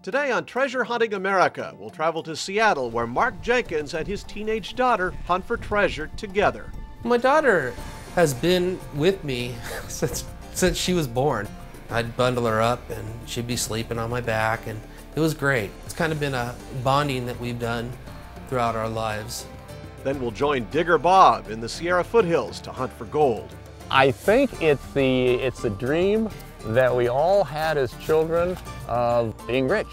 Today on Treasure Hunting America, we'll travel to Seattle where Marc Jenkins and his teenage daughter hunt for treasure together. My daughter has been with me since she was born. I'd bundle her up and she'd be sleeping on my back, and it was great. It's kind of been a bonding that we've done throughout our lives. Then we'll join Digger Bob in the Sierra foothills to hunt for gold. I think it's the dream that we all had as children of being rich.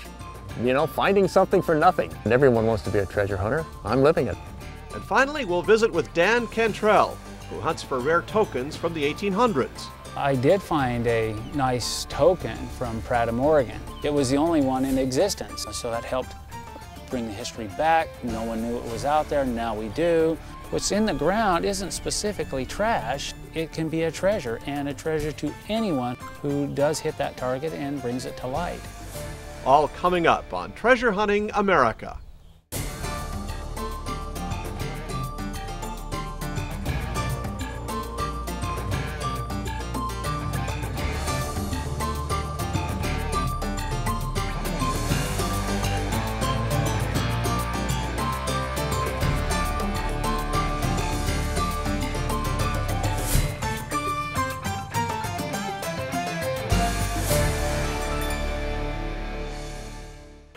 You know, finding something for nothing. And everyone wants to be a treasure hunter. I'm living it. And finally, we'll visit with Dan Cantrell, who hunts for rare tokens from the 1800s. I did find a nice token from Prattam, Oregon. It was the only one in existence, so that helped bring the history back. No one knew it was out there, now we do. What's in the ground isn't specifically trash. It can be a treasure, and a treasure to anyone who does hit that target and brings it to light. All coming up on Treasure Hunting America.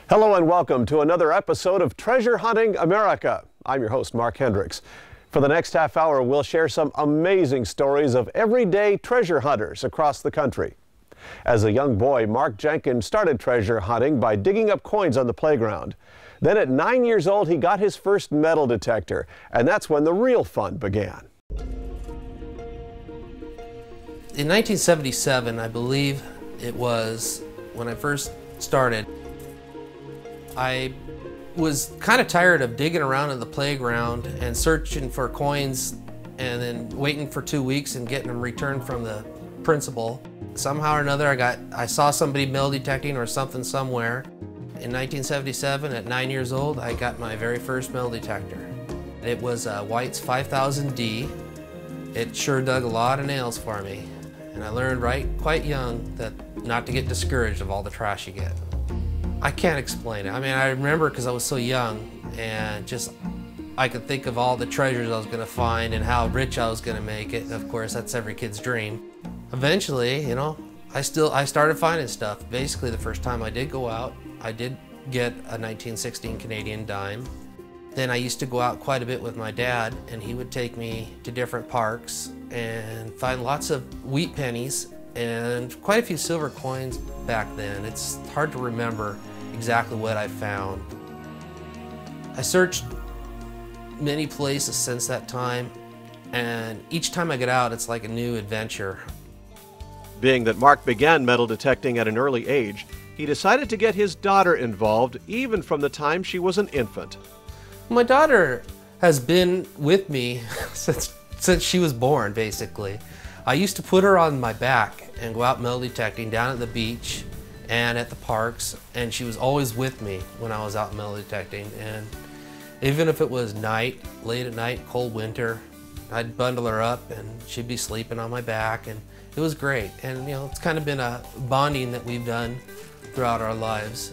Hello and welcome to another episode of Treasure Hunting America. I'm your host, Marc Hendricks. For the next half hour, we'll share some amazing stories of everyday treasure hunters across the country. As a young boy, Marc Jenkins started treasure hunting by digging up coins on the playground. Then at 9 years old, he got his first metal detector, and that's when the real fun began. In 1977, I believe it was, when I first started, I was kind of tired of digging around in the playground and searching for coins and then waiting for 2 weeks and getting them returned from the principal. Somehow or another I saw somebody metal detecting or something somewhere. In 1977, at 9 years old, I got my very first metal detector. It was a White's 5000D. It sure dug a lot of nails for me. And I learned quite young that not to get discouraged of all the trash you get. I can't explain it. I mean, I remember because I was so young and I could think of all the treasures I was going to find and how rich I was going to make it. Of course, that's every kid's dream. Eventually, you know, I started finding stuff. Basically, the first time I did go out, I did get a 1916 Canadian dime. Then I used to go out quite a bit with my dad, and he would take me to different parks and find lots of wheat pennies and quite a few silver coins back then. It's hard to remember exactly what I found. I searched many places since that time, and each time I get out, it's like a new adventure. Being that Marc began metal detecting at an early age, he decided to get his daughter involved even from the time she was an infant. My daughter has been with me since she was born, basically. I used to put her on my back and go out metal detecting down at the beach and at the parks, and she was always with me when I was out metal detecting. And even if it was night, late at night, cold winter, I'd bundle her up and she'd be sleeping on my back, and it was great. And you know, it's kind of been a bonding that we've done throughout our lives.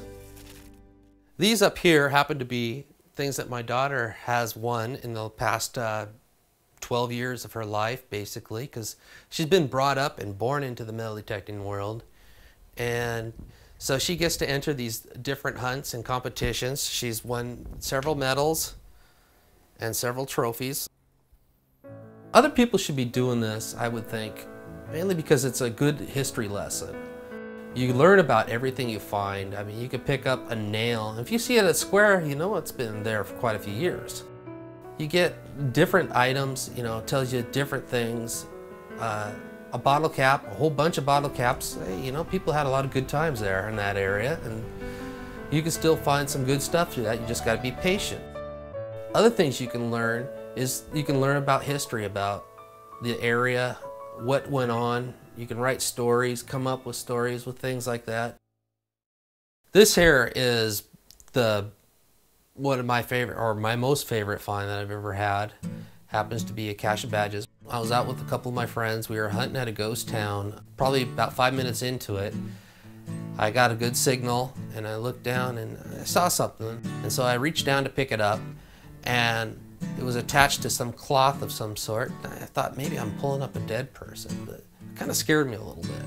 These up here happen to be things that my daughter has won in the past 12 years of her life, basically, because she's been brought up and born into the metal detecting world. And so she gets to enter these different hunts and competitions. She's won several medals and several trophies. Other people should be doing this, I would think, mainly because it's a good history lesson. You learn about everything you find. I mean, you could pick up a nail. If you see it at Square, you know it's been there for quite a few years. You get different items, you know, it tells you different things. A bottle cap, a whole bunch of bottle caps. Hey, you know, people had a lot of good times there in that area, and you can still find some good stuff through that. You just got to be patient. Other things you can learn is you can learn about history, about the area, what went on. You can write stories, come up with stories with things like that. This here is one of my favorite, or my most favorite find that I've ever had. Happens to be a cache of badges. I was out with a couple of my friends. We were hunting at a ghost town, probably about 5 minutes into it, I got a good signal and I looked down and I saw something. And so I reached down to pick it up, and it was attached to some cloth of some sort. I thought maybe I'm pulling up a dead person, but it kind of scared me a little bit.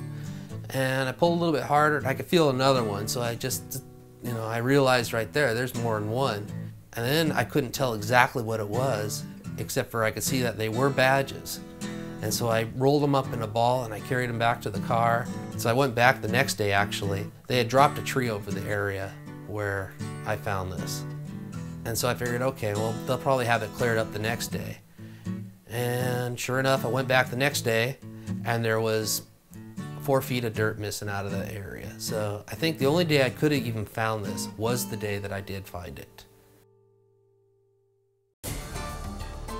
And I pulled a little bit harder and I could feel another one. So I just, I realized right there's more than one. And then I couldn't tell exactly what it was, except for I could see that they were badges. And so I rolled them up in a ball and I carried them back to the car. So I went back the next day actually. They had dropped a tree over the area where I found this. And so I figured, okay, well, they'll probably have it cleared up the next day. And sure enough, I went back the next day and there was 4 feet of dirt missing out of the area. So I think the only day I could have even found this was the day that I did find it.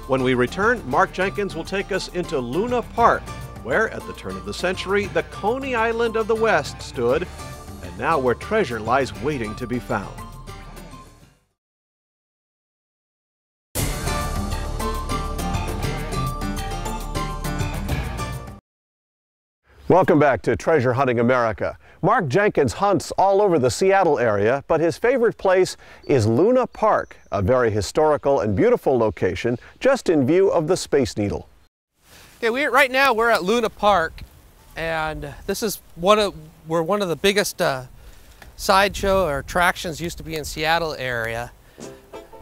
When we return, Marc Jenkins will take us into Luna Park, where at the turn of the century, the Coney Island of the West stood, and now where treasure lies waiting to be found. Welcome back to Treasure Hunting America. Marc Jenkins hunts all over the Seattle area, but his favorite place is Luna Park, a very historical and beautiful location just in view of the Space Needle. Okay, right now we're at Luna Park, and this is where one of the biggest sideshow or attractions used to be in Seattle area.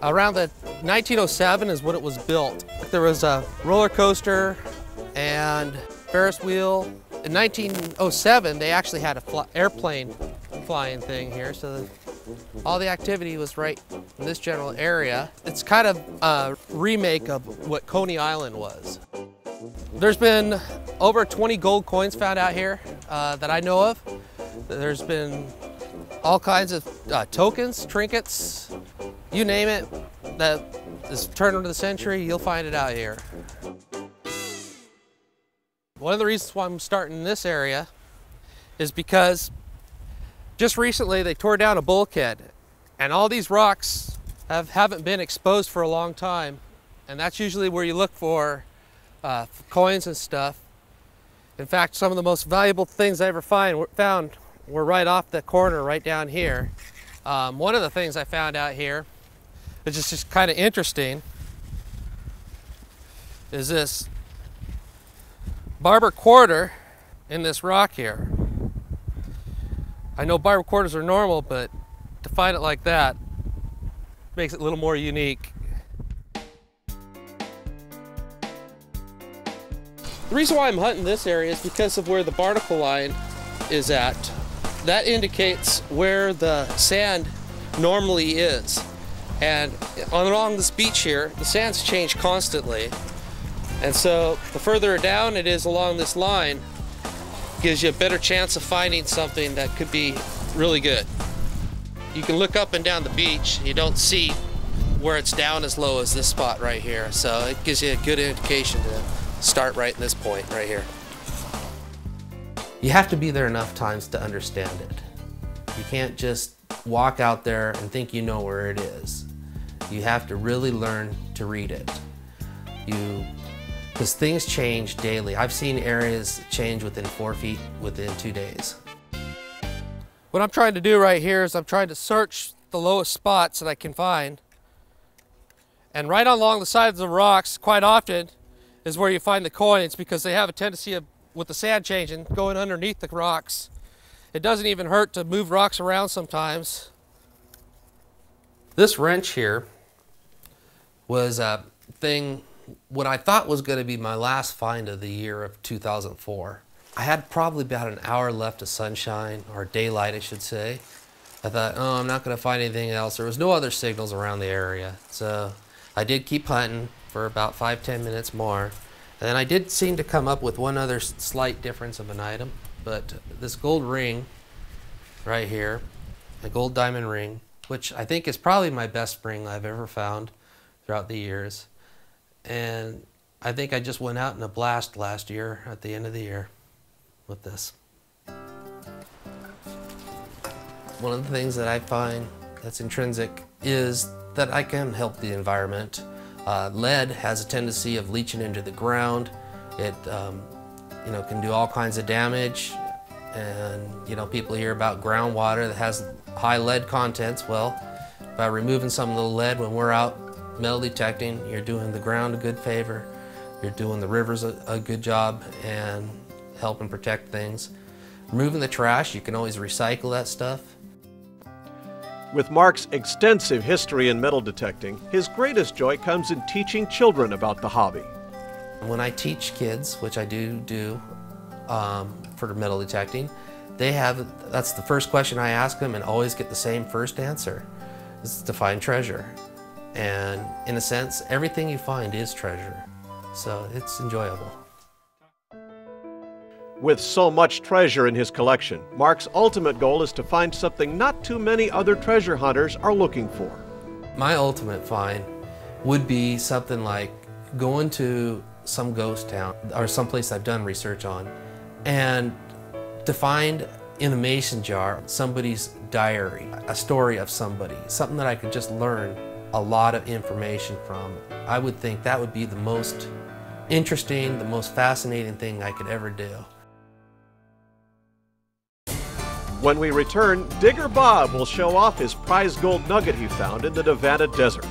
Around the 1907 is when it was built. There was a roller coaster and Ferris wheel. In 1907, they actually had an airplane flying thing here, so all the activity was right in this general area. It's kind of a remake of what Coney Island was. There's been over 20 gold coins found out here that I know of. There's been all kinds of tokens, trinkets, you name it, that is turn of the century, you'll find it out here. One of the reasons why I'm starting in this area is because just recently they tore down a bulkhead, and all these rocks haven't been exposed for a long time, and that's usually where you look for coins and stuff. In fact, some of the most valuable things I ever found were right off the corner right down here. One of the things I found out here, which is just kind of interesting, is this barber quarter in this rock here. I know barber quarters are normal, but to find it like that makes it a little more unique. The reason why I'm hunting this area is because of where the barnacle line is at. That indicates where the sand normally is. And along this beach here, the sand's changed constantly. And so the further down it is along this line, gives you a better chance of finding something that could be really good. You can look up and down the beach, you don't see where it's down as low as this spot right here. So it gives you a good indication to start right in this point right here. You have to be there enough times to understand it. You can't just walk out there and think you know where it is. You have to really learn to read it. Because things change daily. I've seen areas change within 4 feet within 2 days. What I'm trying to do right here is I'm trying to search the lowest spots that I can find. And right along the sides of the rocks, quite often, is where you find the coins, because they have a tendency of, with the sand changing, going underneath the rocks. It doesn't even hurt to move rocks around sometimes. This wrench here was a thing, what I thought was going to be my last find of the year of 2004. I had probably about an hour left of sunshine, or daylight I should say. I thought, oh, I'm not going to find anything else. There was no other signals around the area. So I did keep hunting for about 5-10 minutes more. And then I did seem to come up with one other slight difference of an item. But this gold ring right here, a gold diamond ring, which I think is probably my best ring I've ever found throughout the years. And I think I just went out in a blast last year at the end of the year with this. One of the things that I find that's intrinsic is that I can help the environment. Lead has a tendency of leaching into the ground. It can do all kinds of damage. And you know, people hear about groundwater that has high lead contents. Well, by removing some of the lead when we're out metal detecting, you're doing the ground a good favor, you're doing the rivers a good job, and helping protect things. Removing the trash, you can always recycle that stuff. With Marc's extensive history in metal detecting, his greatest joy comes in teaching children about the hobby. When I teach kids, which I do for metal detecting, that's the first question I ask them, and always get the same first answer, is to find treasure. And in a sense, everything you find is treasure, so it's enjoyable. With so much treasure in his collection, Marc's ultimate goal is to find something not too many other treasure hunters are looking for. My ultimate find would be something like going to some ghost town or someplace I've done research on, and to find in a mason jar somebody's diary, a story of somebody, something that I could just learn a lot of information from. I would think that would be the most interesting, the most fascinating thing I could ever do. When we return, Digger Bob will show off his prize gold nugget he found in the Nevada desert.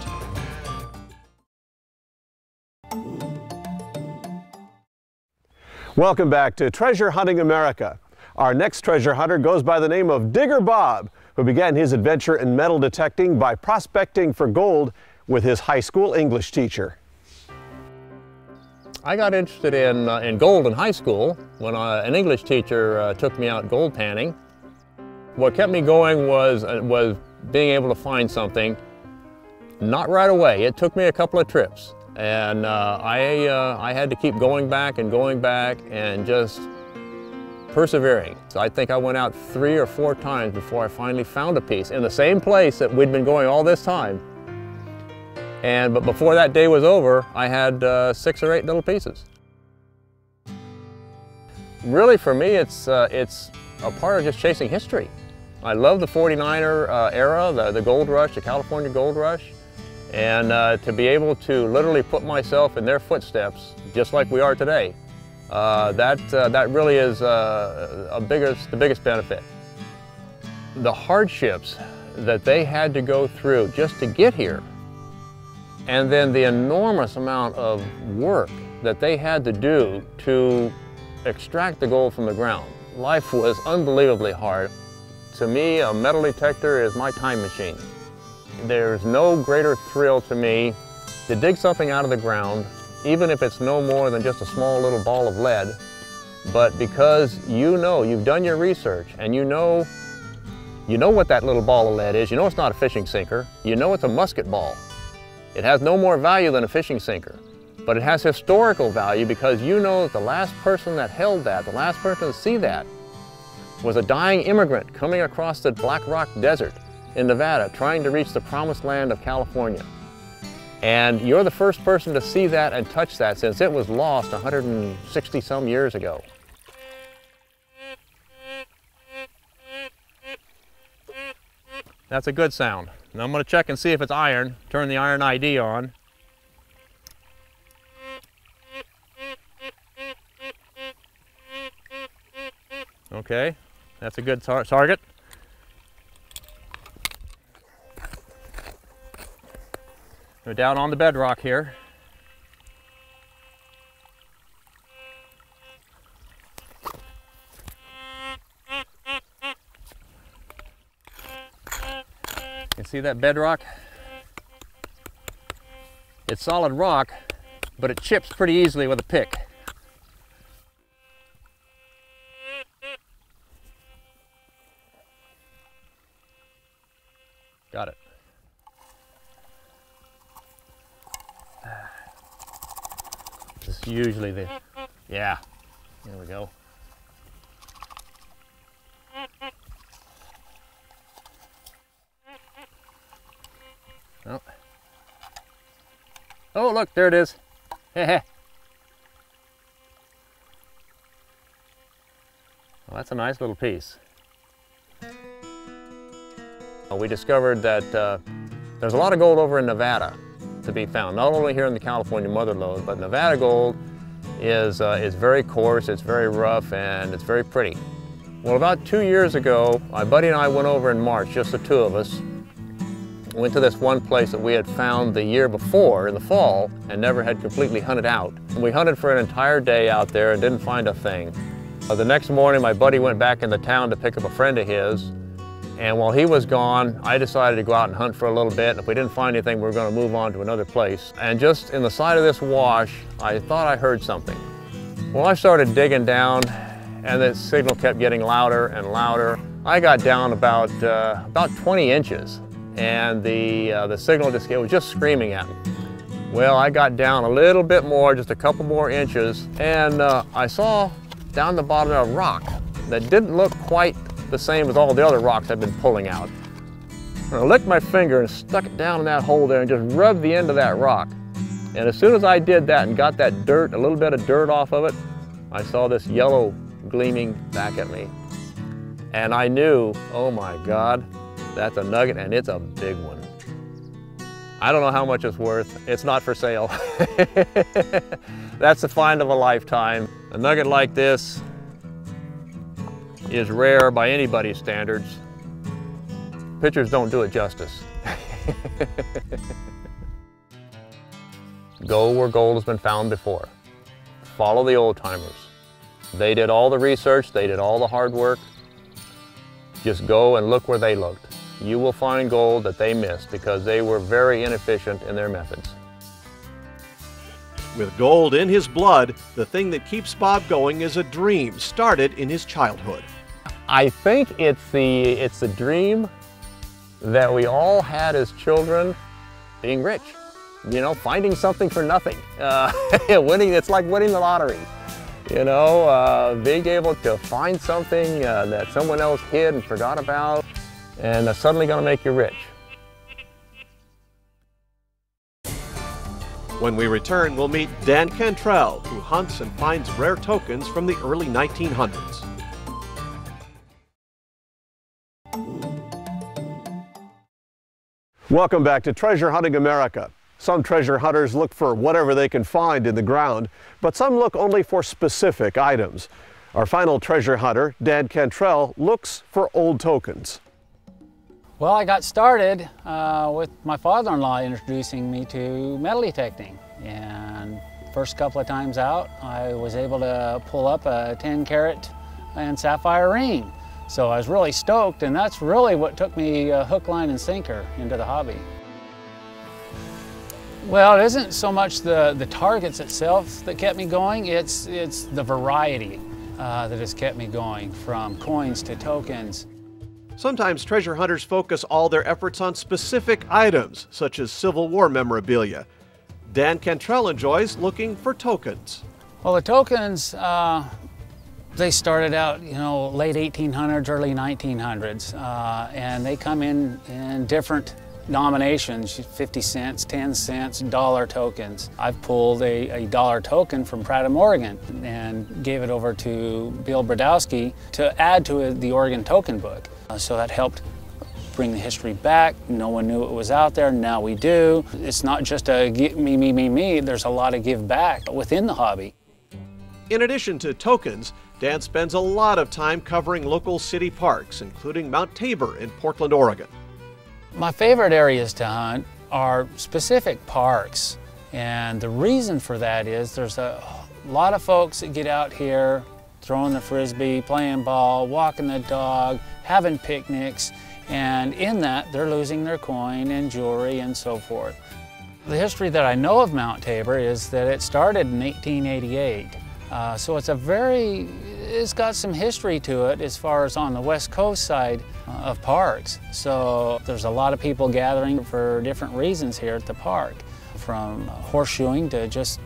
Welcome back to Treasure Hunting America. Our next treasure hunter goes by the name of Digger Bob, who began his adventure in metal detecting by prospecting for gold with his high school English teacher. I got interested in gold in high school when an English teacher took me out gold panning. What kept me going was being able to find something, not right away. It took me a couple of trips, and I had to keep going back and just persevering. So I think I went out 3 or 4 times before I finally found a piece in the same place that we'd been going all this time. But before that day was over, I had 6 or 8 little pieces. Really, for me, it's a part of just chasing history. I love the 49er era, the gold rush, the California gold rush, and to be able to literally put myself in their footsteps, just like we are today, that really is the biggest benefit. The hardships that they had to go through just to get here, and then the enormous amount of work that they had to do to extract the gold from the ground. Life was unbelievably hard. To me, a metal detector is my time machine. There's no greater thrill to me to dig something out of the ground, even if it's no more than just a small little ball of lead, but because you know, you've done your research, and you know what that little ball of lead is. You know it's not a fishing sinker. You know it's a musket ball. It has no more value than a fishing sinker, but it has historical value because you know that the last person that held that, the last person to see that, was a dying immigrant coming across the Black Rock Desert in Nevada, trying to reach the promised land of California. And you're the first person to see that and touch that since it was lost 160 some years ago. That's a good sound. Now I'm going to check and see if it's iron. Turn the iron ID on. Okay, that's a good target. We're down on the bedrock here. You see that bedrock? It's solid rock, but it chips pretty easily with a pick. Got it. This is usually the, yeah, there we go. Oh, oh look, there it is. Well, that's a nice little piece. We discovered that there's a lot of gold over in Nevada to be found, not only here in the California mother lode, but Nevada gold is very coarse, it's very rough, and it's very pretty. Well, about 2 years ago, my buddy and I went over in March, just the two of us. Went to this one place that we had found the year before in the fall and never had completely hunted out. And we hunted for an entire day out there and didn't find a thing. The next morning, my buddy went back into town to pick up a friend of his. And while he was gone, I decided to go out and hunt for a little bit. And if we didn't find anything, we were going to move on to another place. And just in the side of this wash, I thought I heard something. Well, I started digging down, and the signal kept getting louder and louder. I got down about 20 inches, and the signal it was just screaming at me. Well, I got down a little bit more, just a couple more inches, and I saw down the bottom of a rock that didn't look quite the same as all the other rocks I've been pulling out. And I licked my finger and stuck it down in that hole there and just rubbed the end of that rock. And as soon as I did that and got that dirt, a little bit of dirt off of it, I saw this yellow gleaming back at me. And I knew, oh my God, that's a nugget, and it's a big one. I don't know how much it's worth. It's not for sale. That's the find of a lifetime. A nugget like this is rare by anybody's standards. Pictures don't do it justice. Go where gold has been found before. Follow the old timers. They did all the research, they did all the hard work. Just go and look where they looked. You will find gold that they missed because they were very inefficient in their methods. With gold in his blood, the thing that keeps Bob going is a dream started in his childhood. I think it's the dream that we all had as children, being rich. You know, finding something for nothing. Winning, it's like winning the lottery. You know, being able to find something that someone else hid and forgot about, and that's suddenly going to make you rich. When we return, we'll meet Dan Cantrell, who hunts and finds rare tokens from the early 1900s. Welcome back to Treasure Hunting America. Some treasure hunters look for whatever they can find in the ground, but some look only for specific items. Our final treasure hunter, Dan Cantrell, looks for old tokens. Well, I got started with my father-in-law introducing me to metal detecting. And first couple of times out, I was able to pull up a 10-carat and sapphire ring. So I was really stoked, and that's really what took me hook, line, and sinker into the hobby. Well, it isn't so much the targets itself that kept me going, it's the variety that has kept me going, from coins to tokens. Sometimes treasure hunters focus all their efforts on specific items, such as Civil War memorabilia. Dan Cantrell enjoys looking for tokens. Well, the tokens, they started out, you know, late 1800s, early 1900s, and they come in different denominations, 50 cents, 10 cents, dollar tokens. I've pulled a dollar token from Prattam, Oregon, and gave it over to Bill Brodowski to add to the Oregon token book. So that helped bring the history back. No one knew it was out there, now we do. It's not just a me, there's a lot of give back within the hobby. In addition to tokens, Dan spends a lot of time covering local city parks, including Mount Tabor in Portland, Oregon. My favorite areas to hunt are specific parks, and the reason for that is there's a lot of folks that get out here throwing the frisbee, playing ball, walking the dog, having picnics, and in that they're losing their coin and jewelry and so forth. The history that I know of Mount Tabor is that it started in 1888. So it's got some history to it as far as on the West Coast side of parks. So there's a lot of people gathering for different reasons here at the park, from horseshoeing to just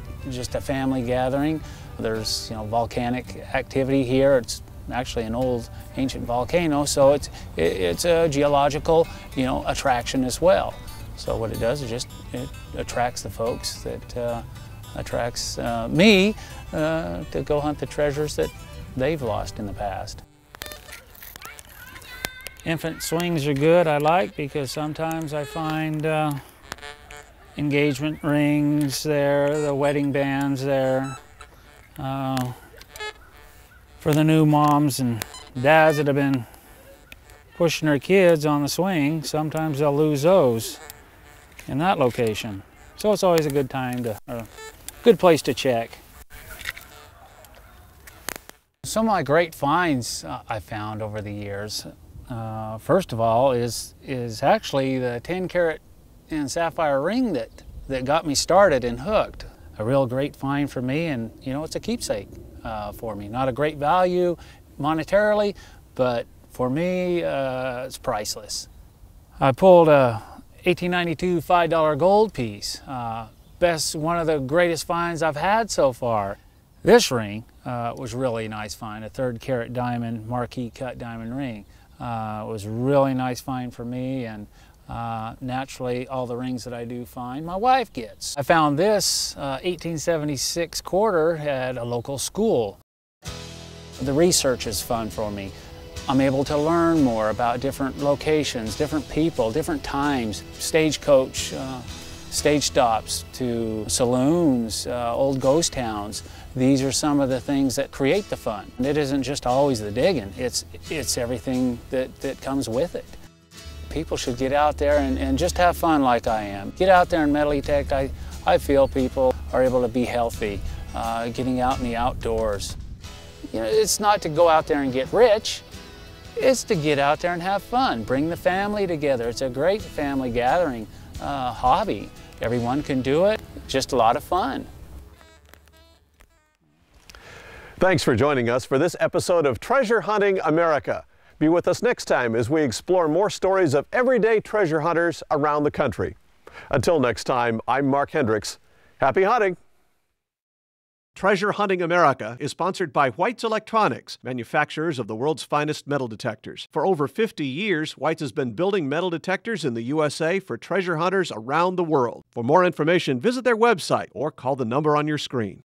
a family gathering. There's, you know, volcanic activity here. It's actually an old ancient volcano, so it's a geological, you know, attraction as well. So what it does is it attracts the folks that attracts me to go hunt the treasures that they've lost in the past. Infant swings are good, I like, because sometimes I find engagement rings there, the wedding bands there, for the new moms and Dads that have been pushing their kids on the swing, sometimes they'll lose those in that location. So it's always a good time to, good place to check. Some of my great finds I found over the years, first of all, is actually the 10-carat and sapphire ring that got me started and hooked. A real great find for me, and you know, it's a keepsake for me. Not a great value monetarily, but for me, it's priceless. I pulled a 1892 $5 gold piece. One of the greatest finds I've had so far. This ring was really nice find, a 3rd-carat diamond, marquee cut diamond ring. It was a really nice find for me, and naturally all the rings that I do find, my wife gets. I found this 1876 quarter at a local school. The research is fun for me. I'm able to learn more about different locations, different people, different times, stagecoach, stage stops to saloons, old ghost towns. These are some of the things that create the fun. It isn't just always the digging, it's everything that comes with it. People should get out there and just have fun like I am. Get out there and metal detect. I feel people are able to be healthy, getting out in the outdoors. You know, it's not to go out there and get rich. It's to get out there and have fun, bring the family together. It's a great family gathering hobby. Everyone can do it, just a lot of fun. Thanks for joining us for this episode of Treasure Hunting America. Be with us next time as we explore more stories of everyday treasure hunters around the country. Until next time, I'm Marc Hendricks. Happy hunting! Treasure Hunting America is sponsored by White's Electronics, manufacturers of the world's finest metal detectors. For over 50 years, White's has been building metal detectors in the USA for treasure hunters around the world. For more information, visit their website or call the number on your screen.